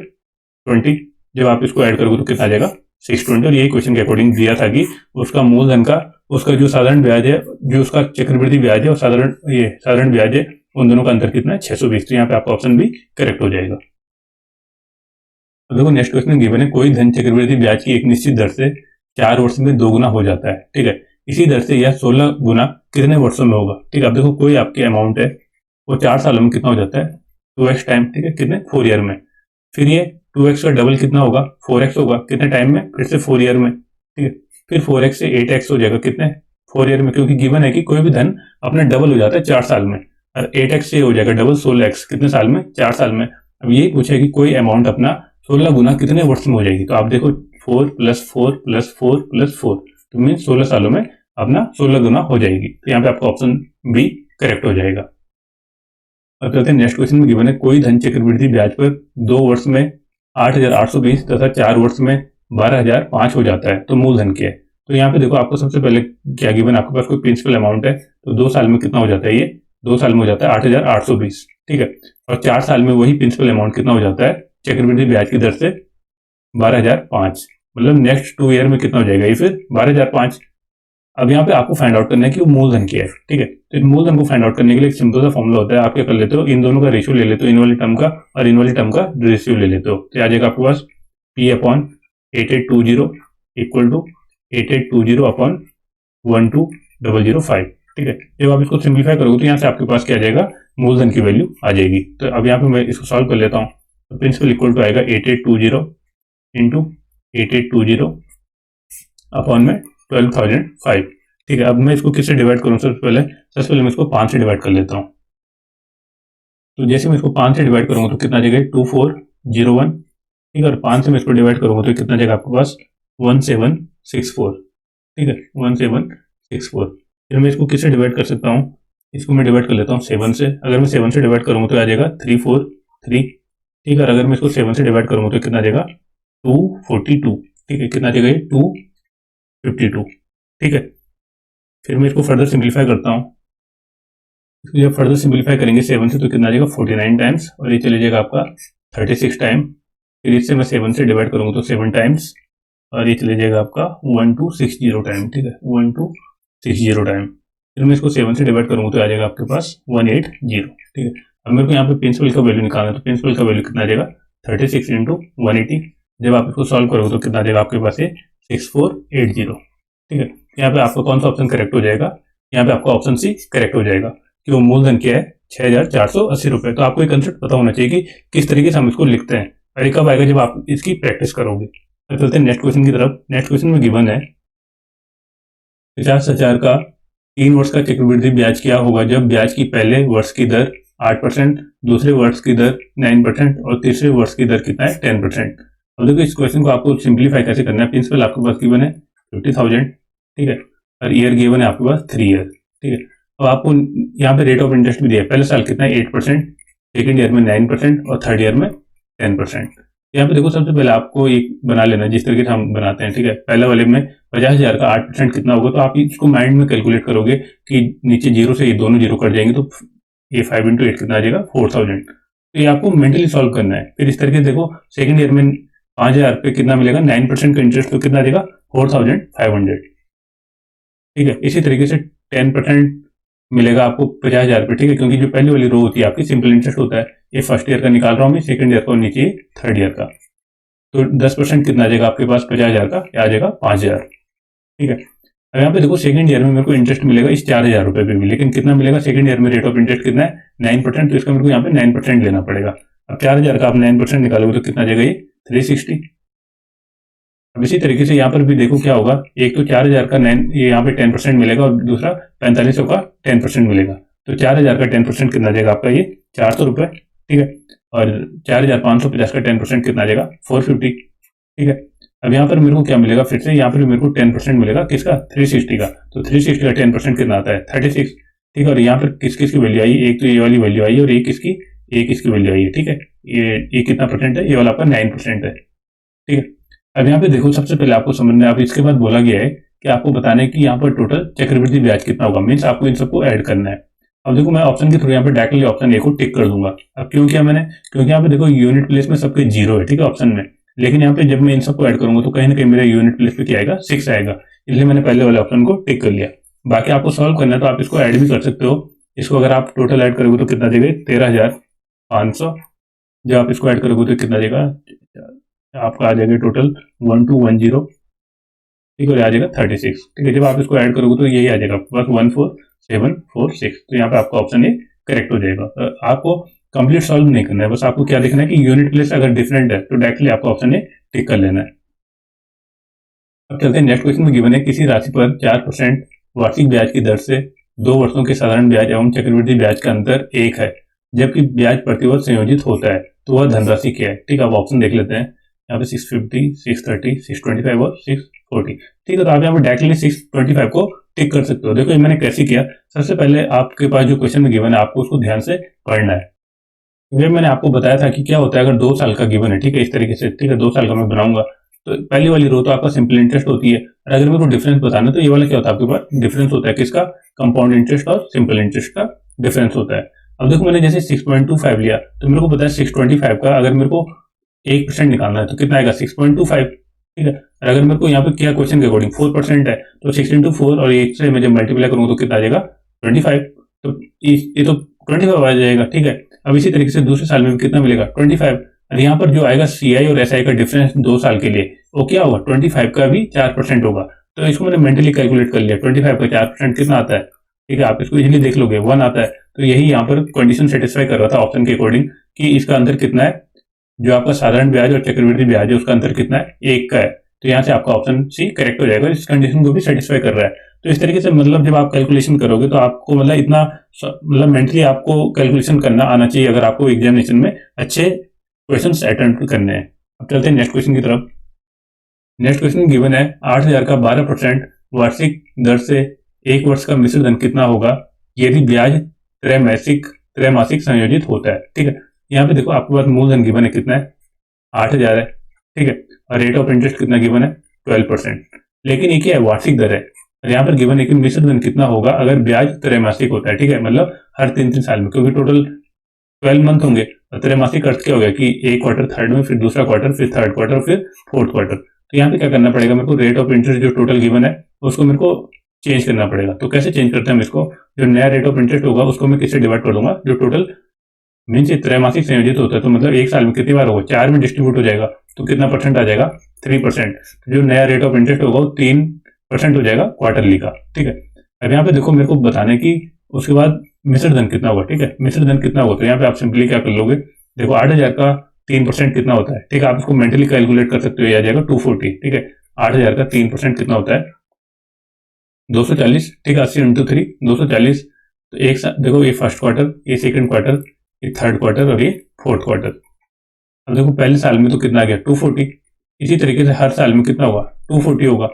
20। जब आप इसको ऐड करोगे तो कितना आ जाएगा 620। और यही क्वेश्चन के अकॉर्डिंग दिया था कि उसका मूलधन का, उसका जो साधारण ब्याज है, जो उसका चक्रवृद्धि ब्याज है और साधारण ब्याज है, उन दोनों का अंतर कितना है 620। तो यहाँ पे आपका ऑप्शन भी करेक्ट हो जाएगा। देखो नेक्स्ट क्वेश्चन गिवन है, कोई धन चक्रवृद्धि ब्याज की एक निश्चित दर से 4 वर्ष में 2 गुना हो जाता है, ठीक है, इसी दर से यह 16 गुना कितने वर्षों में होगा, ठीक है। अब देखो कोई आपकी अमाउंट है, वो 4 सालों में कितना हो जाता है 2x टाइम, ठीक है, कितने 4 ईयर में, फिर ये 2x का डबल कितना होगा 4x होगा, कितने टाइम में, फिर से 4 ईयर में, ठीक है, फिर 4x से 8x हो जाएगा, कितने 4 ईयर में, क्योंकि गिवन है कि कोई भी धन अपना डबल हो जाता है 4 साल में, और 8x से हो जाएगा डबल 16x, कितने साल में 4 साल में। अब यही पूछा है कि कोई अमाउंट अपना 16 गुना कितने वर्ष में हो जाएगी, तो आप देखो 4 + 4 + 4 + 4, तो मीन 16 सालों में अपना 16 गुना हो जाएगी। तो यहाँ पे आपका ऑप्शन बी करेक्ट हो जाएगा। अब चलते हैं नेक्स्ट क्वेश्चन में गिवन है, कोई धन चक्रवृद्धि ब्याज पर 2 वर्ष में 8,820 तथा 4 वर्ष में 12,005 हो जाता है, तो मूलधन क्या है। तो यहाँ पे देखो आपको सबसे पहले क्या गिवन, आपके पास कोई प्रिंसिपल अमाउंट है, तो 2 साल में कितना हो जाता है, ये 2 साल में हो जाता है 8,820, ठीक है, और 4 साल में वही प्रिंसिपल अमाउंट कितना हो जाता है चक्रवृद्धि ब्याज की दर से 12,005, मतलब नेक्स्ट 2 ईयर में कितना हो जाएगा ये फिर 12,005। अब यहाँ पे आपको फाइंड आउट करना है कि वो मूलधन क्या है, ठीक है, तो मूलधन को फाइंड आउट करने के लिए एक सिंपल सा फॉर्मूला होता है, आप क्या कर लेते हो, इन दोनों का रेशियो ले लेते हो, इन वाली टर्म का और इन वाली टर्म का रेशियो ले लेते हो, तो आ जाएगा आपके पास P/8820 इक्वल टू 8820 अपॉन 12,005, ठीक है। जब आप इसको सिंप्लीफाई करोगे तो यहाँ से आपके पास क्या आ जाएगा, मूलधन की वैल्यू आ जाएगी। तो अब यहाँ पे मैं इसको सॉल्व कर लेता हूँ, तो प्रिंसिपल इक्वल टू आएगा 8820 इंटू 8820 अपॉन में 12,005, ठीक है। अब मैं इसको किससे डिवाइड करूँ, सबसे पहले मैं इसको 5 से डिवाइड कर लेता हूँ। तो जैसे मैं इसको 5 से डिवाइड करूंगा तो कितना जगह 2401, ठीक है, और 5 से मैं इसको डिवाइड करूंगा तो कितना जगह आपके पास 1764, ठीक है, 1764। फिर मैं इसको किससे डिवाइड कर सकता हूँ, इसको मैं डिवाइड कर लेता हूँ 7 से। अगर मैं 7 से डिवाइड करूंगा तो आ जाएगा 343, ठीक है, और अगर मैं इसको 7 से डिवाइड करूंगा तो कितना जाएगा 242, ठीक है, कितना जगह 252, ठीक है। फिर मैं इसको फर्दर सिंप्लीफाई करता हूँ, जब फर्दर सिंप्लीफाई करेंगे 7 से तो कितना आ जाएगा 49 टाइम्स, और ये चले जाएगा आपका 36 टाइम। फिर इससे मैं 7 से डिवाइड करूंगा तो 7 टाइम्स, और ये चले जाएगा आपका 1260 टाइम, ठीक है, 1260 टाइम। फिर मैं इसको 7 से डिवाइड करूंगा तो आ जाएगा आपके पास 180, ठीक है। अब मेरे को यहाँ पे प्रिंसिपल का वैल्यू निकालना है, तो प्रिंसिपल का वैल्यू कितना आ जाएगा 36 इंटू 180। जब आप इसको सॉल्व करोगे तो कितना आ जाएगा आपके पास 6480, ठीक है। यहाँ पे आपका कौन सा ऑप्शन करेक्ट हो जाएगा, यहाँ पे आपका ऑप्शन सी करेक्ट हो जाएगा कि वो मूलधन क्या है 6,480 रुपए। तो आपको एक कंसेप्ट पता होना चाहिए कि किस तरीके से हम इसको लिखते हैं, और ये कब आएगा जब आप इसकी प्रैक्टिस करोगे। तो चलते हैं नेक्स्ट क्वेश्चन की तरफ। नेक्स्ट क्वेश्चन में गिवन है 50,000 का 3 वर्ष का चक्रवृद्धि ब्याज क्या होगा जब ब्याज की पहले वर्ष की दर 8%, दूसरे वर्ष की दर 9% और तीसरे वर्ष की दर कितना है 10%। अब देखो इस क्वेश्चन को आपको सिंप्लीफाई कैसे करना है। प्रिंसिपल आपके पास गिवन है 50,000, ठीक है, और ईयर गिवन है आपके पास 3 ईयर, ठीक है। अब आपको यहाँ पे रेट ऑफ इंटरेस्ट भी दिया है, पहले साल कितना है 8%, सेकेंड ईयर में 9% और थर्ड ईयर में 10%। यहाँ पे देखो सबसे पहले आपको एक बना लेना जिस तरीके से हम बनाते हैं, ठीक है। पहले वाले में 50,000 का 8% कितना होगा, तो आप इसको माइंड में कैलकुलेट करोगे कि नीचे जीरो से ये दोनों जीरो कट जाएंगे, तो ये 5 इंटू 8 कितना आ जाएगा 4,000। तो ये आपको मेंटली सॉल्व करना है। फिर इस तरीके से देखो सेकेंड ईयर में 5,000 पे कितना मिलेगा 9% का इंटरेस्ट, तो कितना आ जाएगा 4,500, ठीक है। इसी तरीके से 10% मिलेगा आपको 50,000 रुपये, ठीक है, क्योंकि जो पहली वाली रो होती है आपकी सिंपल इंटरेस्ट होता है, ये फर्स्ट ईयर का निकाल रहा हूँ मैं, सेकंड ईयर का और नीचे थर्ड ईयर का। तो 10% कितना आ जाएगा आपके पास 50,000 का, क्या आ जाएगा 5,000, ठीक है। अब यहाँ पे देखो सेकंड ईयर में मेरे को इंटरेस्ट मिलेगा इस 4,000 रुपये पे भी, लेकिन कितना मिलेगा सेकंड ईयर में, रेट ऑफ इंटरेस्ट कितना है 9%, तो इसका मेरे को यहाँ पे 9% लेना पड़ेगा। अब 4,000 का आप 9% निकालोगे तो कितना आ जाएगा, ये 360। अब इसी तरीके से यहाँ पर भी देखो क्या होगा, एक तो 4,000 का 9 ये यहाँ पे 10% मिलेगा और दूसरा 4500 का 10% मिलेगा। तो 4,000 का 10% कितना आ जाएगा आपका, ये 400 रुपये, ठीक है। और 4,550 का 10% कितना आ जाएगा 450, ठीक है। अब यहाँ पर मेरे को क्या मिलेगा, फिर से यहाँ पर मेरे को 10% मिलेगा, किसका 360 का। तो 360 का 10% कितना आता है 36, ठीक है। और यहाँ पर किस किस की वैल्यू आई, एक तो ये वाली वैल्यू आई और एक इसकी वैल्यू आई है, ठीक है। ये कितना परसेंट है, ये वाला आपका 9% है, ठीक है। अब यहाँ पे देखो सबसे पहले आपको समझना है, अब इसके बाद बोला गया है कि आपको बताना है कि यहाँ पर टोटल चक्रवृद्धि ब्याज कितना होगा, मीन्स आपको इन सबको ऐड करना है। अब देखो मैं ऑप्शन के थ्रू यहाँ पे डायरेक्टली ऑप्शन ए को टिक कर दूंगा। अब क्यों किया मैंने, क्योंकि यहाँ पे देखो यूनिट प्लेस में सबके 0 है, ठीक है, ऑप्शन में। लेकिन यहाँ पे जब मैं इन सबको ऐड करूंगा तो कहीं ना कहीं मेरा यूनिट प्लेस पे क्या आएगा 6 आएगा, इसलिए मैंने पहले वाले ऑप्शन को टिक कर लिया। बाकी आपको सॉल्व करना है तो आप इसको ऐड भी कर सकते हो। इसको अगर आप टोटल ऐड करोगे तो कितना देगा 13,500। जब आप इसको ऐड करोगे तो कितना देगा, आपका आ जाएगा टोटल 1210, ठीक है, आ जाएगा 36, ठीक है। जब आप इसको ऐड करोगे तो यही आ जाएगा आपके पास 14746। तो यहाँ पे आपका ऑप्शन ए करेक्ट हो जाएगा। तो आपको कंप्लीट सॉल्व नहीं करना है, बस आपको क्या देखना है कि यूनिट प्लेस अगर डिफरेंट है तो डायरेक्टली आपको ऑप्शन ए टिक कर लेना है। अब चलते हैं नेक्स्ट क्वेश्चन में। गिवन है किसी राशि पर 4% वार्षिक ब्याज की दर से 2 वर्षों के साधारण ब्याज एवं चक्रवृद्धि ब्याज का अंतर 1 है, जबकि ब्याज प्रतिवर्ष संयोजित होता है, तो वह धनराशि क्या है, ठीक है। आप ऑप्शन देख लेते हैं, यहाँ पे 650, 630, 625 और 640, ठीक है। तो आप यहाँ पे डायरेक्टली 625 को टिक कर सकते हो। देखो ये मैंने कैसे किया, सबसे पहले आपके पास जो क्वेश्चन में गिवन है आपको उसको ध्यान से पढ़ना है। जब मैंने आपको बताया था कि क्या होता है अगर 2 साल का गिवन है, ठीक है, इस तरीके से, ठीक है, 2 साल का मैं बनाऊंगा तो पहली वाली रो तो आपका सिंपल इंटरेस्ट होती है, और अगर मेरे को डिफरेंस बताना तो ये वाला क्या होता है आपके पास डिफरेंस होता है, किसका, कंपाउंड इंटरेस्ट और सिंपल इंटरेस्ट का डिफरेंस होता है। अब देखो मैंने जैसे 6.25 लिया तो मेरे को पता है 625 का अगर मेरे को 1% निकालना है तो कितना आएगा 6.25, ठीक है। और अगर मेरे को यहाँ पे क्या क्वेश्चन के अकॉर्डिंग 4% है तो 6 into 4 और 1 से मैं जब मल्टीप्लाई करूंगा तो कितना आ जाएगा 25, तो ये तो 25 आ जाएगा, ठीक है। अब इसी तरीके से दूसरे साल में कितना मिलेगा 25, और यहाँ पर जो आएगा CI और SI का डिफरेंस 2 साल के लिए वो क्या होगा 25 का भी 4% होगा। तो इसको मैंने मेंटली कैलकुलेट कर लिया, 25 का 4% कितना आता है, ठीक है, आप इसको इजीली देख लोगे 1 आता है। तो यही यहाँ पर कंडीशन सेटिस्फाई कर रहा था ऑप्शन के अकॉर्डिंग कि इसका अंतर कितना है, जो आपका साधारण ब्याज और चक्रवृद्धि ब्याज है उसका अंतर कितना है 1 का है। तो यहाँ से आपका ऑप्शन सी करेक्ट हो जाएगा, इस कंडीशन को भी सेटिस्फाई कर रहा है। तो इस तरीके से मतलब जब आप कैलकुलेशन करोगे तो आपको मतलब इतना मतलब मेंटली आपको कैलकुलेशन करना आना चाहिए अगर आपको एग्जामिनेशन में अच्छे क्वेश्चंस अटेम्प्ट करने हैं। अब चलते हैं नेक्स्ट क्वेश्चन की तरफ। नेक्स्ट क्वेश्चन गिवन है 8,000 का 12% वार्षिक दर से 1 वर्ष का मिश्र धन कितना होगा यदि ब्याज त्रैमासिक संयोजित होता है, ठीक है। यहाँ पे देखो आपके पास मूलधन गिवन है कितना है 8,000 है, ठीक है, और रेट ऑफ इंटरेस्ट कितना गिवन है 12%, लेकिन ये क्या है वार्षिक दर है। और यहाँ पर गिवन है कि मिश्र धन कितना होगा अगर ब्याज त्रैमासिक होता है, ठीक है, मतलब हर 3 साल में, क्योंकि टोटल 12 मंथ होंगे। त्रैमासिक अर्थ क्या हो गया कि एक क्वार्टर थर्ड में, फिर दूसरा क्वार्टर, फिर थर्ड क्वार्टर, फिर फोर्थ क्वार्टर। तो यहाँ पे क्या करना पड़ेगा मेरे को, रेट ऑफ इंटरेस्ट जो टोटल गिवन है उसको मेरे को चेंज करना पड़ेगा। तो कैसे चेंज करते हैं इसको, जो नया रेट ऑफ इंटरेस्ट होगा उसको मैं किससे डिवाइड कर दूंगा, जो टोटल मीन्स त्रैमासिक संयोजित होता है, तो मतलब एक साल में कितनी बार होगा 4 में डिस्ट्रीब्यूट हो जाएगा, तो कितना परसेंट आ जाएगा 3%। जो नया रेट ऑफ इंटरेस्ट होगा वो 3% हो जाएगा क्वार्टरली का, ठीक है। अब यहाँ पे देखो मेरे को बताना है कि उसके बाद मिश्र धन कितना होगा, ठीक है, मिश्र धन कितना होगा। तो यहाँ पे आप सिंपली क्या कर लोगे, देखो 8,000 का 3% कितना होता है, ठीक है, आप इसको मेंटली कैलकुलेट कर सकते हो, ये आ जाएगा 240, ठीक है। 8,000 का 3% कितना होता है 240, ठीक है, 80 into 3 240। तो एक देखो ये फर्स्ट क्वार्टर, ये सेकंड क्वार्टर, ये थर्ड क्वार्टर और ये फोर्थ क्वार्टर। अब देखो पहले साल में तो कितना आ गया 240, इसी तरीके से हर साल में कितना होगा 240 होगा,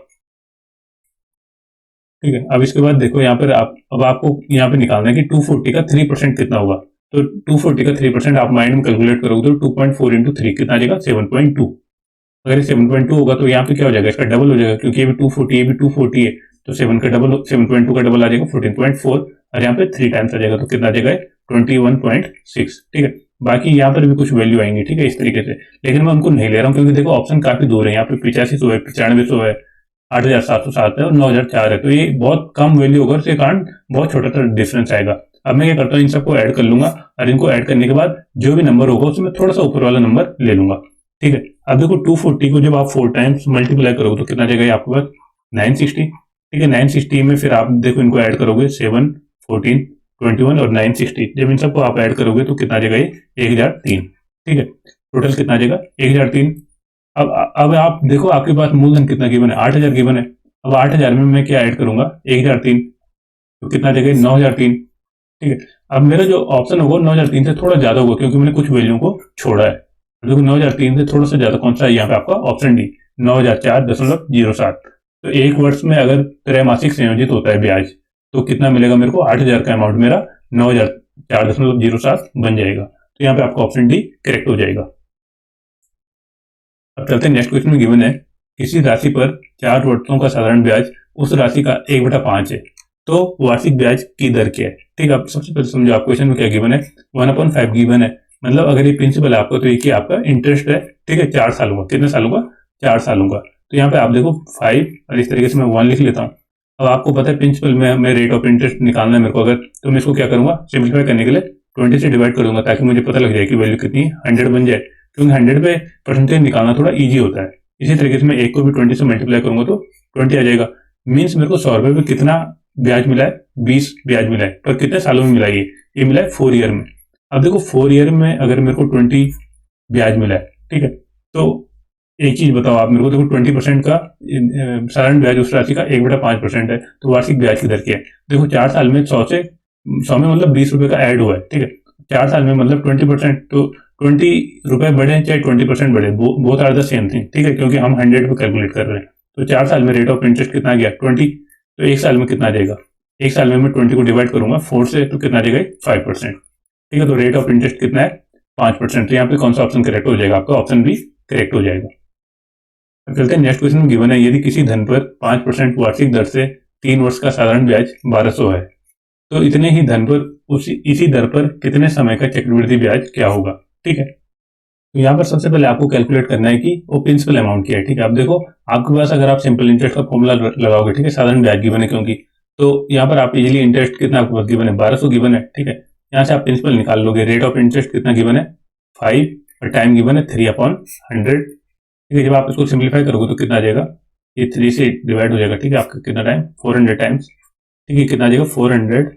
ठीक है। अब इसके बाद देखो यहाँ पर अब आपको यहाँ पे निकालना है कि 240 का 3% कितना होगा। तो 240 का 3% आप माइंड में कैलकुलेट करोगे तो 2.4 into 3 कितना आ जाएगा 7.2। अगर ये 7.2 होगा तो यहाँ पे क्या हो जाएगा, इसका डबल हो जाएगा, क्योंकि ये भी 240 ये भी 240 है, तो 7.2 का डबल आ जाएगा 14.4, और यहाँ पे 3 टाइम्स आ जाएगा तो कितना आ जाएगा 21.6, ठीक है। बाकी यहाँ पर भी कुछ वैल्यू आएंगी, ठीक है, इस तरीके से, लेकिन मैं उनको नहीं ले रहा हूँ क्योंकि देखो ऑप्शन काफी दूर है, यहाँ पे 8500 है, 9500 है, 8,707 है और 9,004 है, तो ये बहुत कम वैल्यू होगा, उसके कारण बहुत छोटा सा डिफरेंस आएगा। अब मैं क्या करता हूँ, इन सबको ऐड कर लूंगा और इनको ऐड करने के बाद जो भी नंबर होगा उसमें थोड़ा सा ऊपर वाला नंबर ले लूंगा। ठीक है, अब देखो 240 को जब आप 4 टाइम्स मल्टीप्लाई करोगे तो कितना जाएगा आपके पास 960। ठीक है, 960 में फिर आप देखो इनको ऐड करोगे 7, 14, 21 और 960, जब इन सबको आप ऐड करोगे तो कितना जाएगा ये 1003। ठीक है, टोटल कितना जाएगा 1003। अब आप देखो आपके पास मूलधन कितना गिवन है, 8,000 गिवन है। अब 8,000 में मैं क्या ऐड करूंगा 1003, तो कितना जाएगा 9,003। ठीक है, अब मेरा जो ऑप्शन होगा 9,003 से थोड़ा ज्यादा होगा क्योंकि मैंने कुछ वैल्यू को छोड़ा है। देखो 9,003 से थोड़ा सा ज्यादा कौन सा है, यहाँ पे आपका ऑप्शन डी 9,004.07। तो एक वर्ष में अगर त्रैमासिक संयोजित होता है ब्याज तो कितना मिलेगा मेरे को 8,000 का अमाउंट मेरा 9,004.07 बन जाएगा। तो यहाँ पे आपका ऑप्शन डी करेक्ट हो जाएगा। अब चलते हैं नेक्स्ट क्वेश्चन में गिवन है किसी राशि पर 4 वर्षों का साधारण ब्याज उस राशि का 1/5 है, तो वार्षिक ब्याज की दर क्या है। ठीक है, अब सबसे पहले समझो आप क्वेश्चन में क्या गिवन है, 1/5 गिवन है, मतलब अगर ये प्रिंसिपल है आपका तो ये आपका इंटरेस्ट है। ठीक है, 4 सालों का, कितने सालों का 4 सालों का। तो यहाँ पे आप देखो 5 और इस तरीके से मैं 1 लिख लेता हूँ। अब आपको पता है प्रिंसिपल में हमें रेट ऑफ इंटरेस्ट निकालना है मेरे को, अगर तो मैं इसको क्या करूंगा सिंप्लीफाई करने के लिए 20 से डिवाइड कर दूंगा ताकि मुझे पता लग जाए कि वैल्यू कितनी 100 बन जाए, क्योंकि 100 पे परसेंटेज निकालना थोड़ा ईजी होता है। इसी तरीके से मैं एक को भी 20 से मल्टीप्लाई करूंगा तो 20 आ जाएगा। मीन्स मेरे को 100 रुपए पे कितना ब्याज मिला है 20 ब्याज मिला है, पर कितने सालों में मिला है ये मिला है 4 ईयर में। अब देखो 4 ईयर में अगर मेरे को 20 ब्याज मिला है, ठीक है, तो एक चीज बताओ आप मेरे को, देखो 20% का साधारण ब्याज उस राशि का 1/5% है, तो वार्षिक ब्याज की दर क्या है। देखो 4 साल में 100 में मतलब 20 रुपए का ऐड हुआ है। ठीक है, 4 साल में मतलब 20%, तो 20 रुपए बढ़े चाहे 20% बढ़े, both are the same thing. ठीक है, क्योंकि हम 100 पे कैलकुलेट कर रहे हैं। तो 4 साल में रेट ऑफ इंटरेस्ट कितना गया 20, तो एक साल में कितना जाएगा, एक साल में मैं 20 को डिवाइड करूंगा 4 से, तो कितना जाएगा 5%। ठीक है, तो रेट ऑफ इंटरेस्ट कितना है 5%। तो यहाँ पे कौन सा ऑप्शन करेक्ट हो जाएगा, आपका ऑप्शन बी करेक्ट हो जाएगा। अब चलते हैं नेक्स्ट क्वेश्चन में गिवन है यदि किसी धन पर 5% वार्षिक दर से 3 वर्ष का साधारण ब्याज 1200 है, तो इतने ही धन पर इसी दर पर कितने समय का चक्रवृद्धि ब्याज क्या होगा। ठीक है, तो यहाँ पर सबसे पहले आपको कैलकुलेट करना है कि वो प्रिंसिपल अमाउंट क्या है। ठीक है, अब देखो आपके पास अगर आप सिंपल इंटरेस्ट का फॉर्मूला लगाओगे, ठीक है, साधारण ब्याज गिवन है क्योंकि, तो यहाँ पर आप इजिली इंटरेस्ट कितना आपके पास गिवन है 1200 गिवन है। ठीक है, यहाँ से आप प्रिंसिपल निकाल लोगे, रेट ऑफ इंटरेस्ट कितना गिवन है 5 और टाइम गिवन है 3/100। ठीक है, जब आप इसको सिंप्लीफाई करोगे तो कितना आ जाएगा, ये 3 से डिवाइड हो जाएगा। ठीक है, आपका कितना टाइम 400 टाइम्स। ठीक है, कितना आ जाएगा 400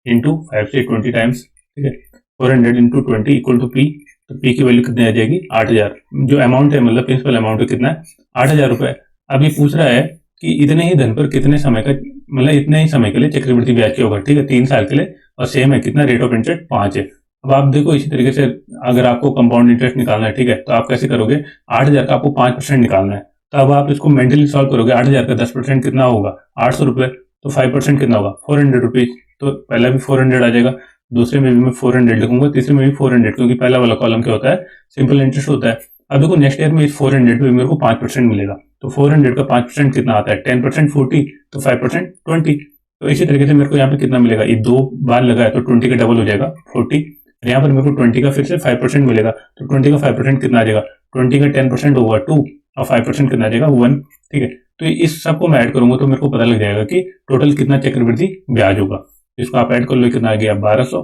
इंटू 5 से 20 टाइम्स। ठीक है, 400 इंटू 20 इक्वल टू पी, तो पी की वैल्यू कितनी आ जाएगी 8,000। जो अमाउंट है मतलब प्रिंसिपल अमाउंट है कितना है 8,000 रुपए। अब ये पूछ रहा है कि इतने ही धन पर कितने समय का, मतलब इतने ही समय के लिए चक्रवृद्धि ब्याज क्या होगा। ठीक है, 3 साल के लिए, और सेम है कितना रेट ऑफ इंटरेस्ट 5 है। अब आप देखो इसी तरीके से अगर आपको कंपाउंड इंटरेस्ट निकालना है, ठीक है, तो आप कैसे करोगे, 8,000 का आपको 5% निकालना है, तो अब आप इसको मेंटली सॉल्व करोगे, 8,000 का 10% कितना होगा 800 रुपए, तो 5% कितना होगा 400 रुपीज। तो पहला भी 400 आ जाएगा, दूसरे में भी मैं 400 लिखूंगा, तीसरे में भी 400, क्योंकि पहला वाला कॉलम क्या होता है सिंपल इंटरेस्ट होता है। अब देखो नेक्स्ट ईयर में इस 400 पे मेरे को 5% मिलेगा, तो 400 का 5% कितना आता है 10% 40, तो 5% 20। तो इसी तरीके से मेरे को यहाँ पे कितना मिलेगा, ये 2 बार लगा है तो 20 का डबल हो जाएगा 40, यहाँ पर मेरे को 20 का फिर से 5% मिलेगा, तो 20 का 5% कितना आ जाएगा, 20 का 10% होगा 2 और 5% कितना आ जाएगा 1। ठीक है, तो इस सबको मैं ऐड करूंगा तो मेरे को पता लग जाएगा कि टोटल कितना चक्रवृद्धि ब्याज होगा। इसको आप ऐड कर लो, कितना आ गया 1200,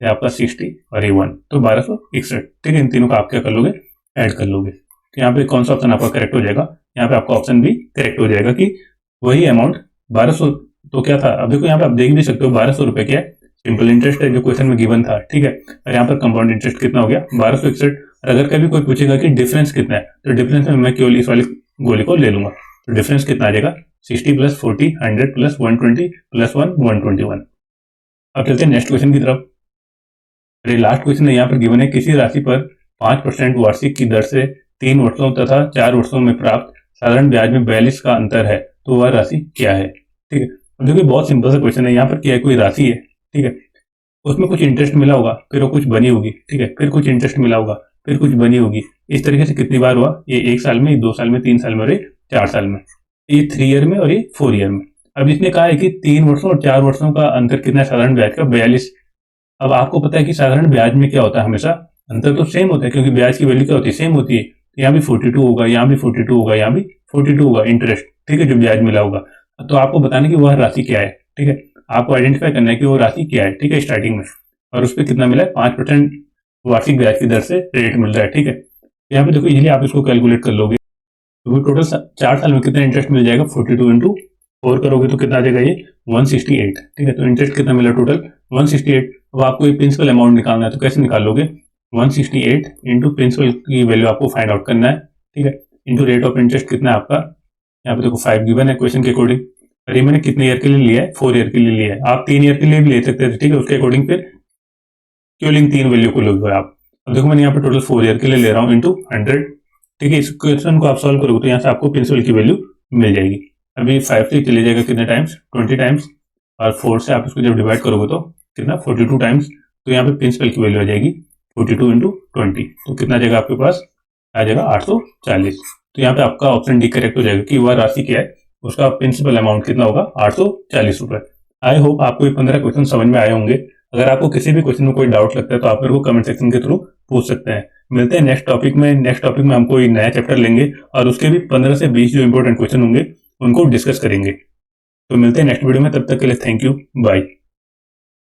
आपका 60 और ये 1, तो 1261। ठीक है, इन तीनों का आप क्या कर लोगे ऐड कर लोगे, तो यहाँ पे कौन सा ऑप्शन आपका करेक्ट हो जाएगा, यहाँ पे आपका ऑप्शन भी करेक्ट हो जाएगा कि वही अमाउंट 1200 तो क्या था। अब देखो यहाँ पे आप देख भी सकते हो 1200 रुपए क्या है सिंपल इंटरेस्ट है जो क्वेश्चन में गिवन था। ठीक है, और यहाँ पर कंपाउंड इंटरेस्ट कितना हो गया 1261। और अगर कभी कोई पूछेगा कि डिफरेंस कितना है, तो डिफरेंस में मैं केवल इस वाली गोली को ले लूंगा, तो डिफरेंस कितना आ जाएगा 60 + 40 100 + 120 + 1 121। अब चलते हैं नेक्स्ट क्वेश्चन की तरफ। लास्ट क्वेश्चन है यहाँ पर गिवन है किसी राशि पर 5% वार्षिक की दर से 3 वर्षों तथा 4 वर्षों में प्राप्त साधारण ब्याज में 42 का अंतर है, तो वह राशि क्या है। ठीक है, देखिए बहुत सिंपल सा क्वेश्चन है। यहाँ पर क्या है, कोई राशि है, ठीक है, उसमें कुछ इंटरेस्ट मिला होगा, फिर वो कुछ बनी होगी, ठीक है, फिर कुछ इंटरेस्ट मिला होगा, फिर कुछ बनी होगी। इस तरीके से कितनी बार हुआ, ये 1 साल में, 2 साल में, 3 साल में और ये 4 साल में, ये 3 ईयर में और ये 4 ईयर में। अब इसने कहा है कि 3 वर्षों और 4 वर्षों का अंतर कितना है साधारण ब्याज का 42। अब आपको पता है कि साधारण ब्याज में क्या होता है, हमेशा अंतर तो सेम होता है क्योंकि ब्याज की वैल्यू क्या होती है सेम होती है। यहाँ भी 42 होगा, यहाँ भी 42 होगा, यहाँ भी 42 होगा इंटरेस्ट। ठीक है, जो ब्याज मिला होगा। तो आपको बताना कि वह राशि क्या है, ठीक है, आपको आइडेंटिफाई करना है कि वो राशि क्या है, ठीक है, स्टार्टिंग में, और उस पर कितना मिला है, 5% वार्षिक ब्याज की दर से रेट मिल रहा है, ठीक है। यहाँ पे देखो इजीली आप इसको कैलकुलेट कर लोगे, तो टोटल 4 साल में कितना इंटरेस्ट मिल जाएगा, 42 इंटू 4 करोगे तो कितना आ जाएगा ये 168, ठीक है। तो इंटरेस्ट कितना मिला टोटल 168। अब आपको ये प्रिंसिपल अमाउंट निकालना है, तो कैसे निकालोगे, 168 इंटू प्रिंसिपल की वैल्यू आपको फाइंड आउट करना है, ठीक है, इंटू रेट ऑफ इंटरेस्ट कितना है आपका, यहाँ पे देखो 5 गिवन है क्वेश्चन के अकॉर्डिंग, और ये मैंने कितने ईयर के लिए लिया है, 4 ईयर के लिए लिया है, आप 3 ईयर के लिए भी ले सकते थे, ठीक है, उसके अकॉर्डिंग फिर क्यों लिंक 3 वैल्यू को लोगे आप। अब देखो मैंने यहाँ पे टोटल 4 ईयर के लिए ले रहा हूँ इंटू 100, ठीक है। इस क्वेश्चन को आप सॉल्व करोगे तो यहाँ से आपको प्रिंसिपल की वैल्यू मिल जाएगी। अभी 5 से चले जाएगा कितने टाइम्स, 20 टाइम्स, और 4 से आप इसको जब डिवाइड करोगे तो कितना 42 टाइम्स, तो यहाँ पे प्रिंसिपल की वैल्यू आ जाएगी 42 इंटू 20, तो कितना आ जाएगा आपके पास, आ जाएगा 840। तो यहाँ पे आपका ऑप्शन डी करेक्ट हो जाएगा कि वह राशि क्या है, उसका प्रिंसिपल अमाउंट कितना होगा, 840 रुपए। आई होप आपको ये 15 क्वेश्चन समझ में आए होंगे। अगर आपको किसी भी क्वेश्चन में कोई डाउट लगता है तो आप मेरे को कमेंट सेक्शन के थ्रू पूछ सकते हैं। मिलते हैं नेक्स्ट टॉपिक में। नेक्स्ट टॉपिक में हम कोई नया चैप्टर लेंगे और उसके भी 15 से 20 जो इंपॉर्टेंट क्वेश्चन होंगे उनको डिस्कस करेंगे। तो मिलते हैं नेक्स्ट वीडियो में, तब तक के लिए थैंक यू, बाय।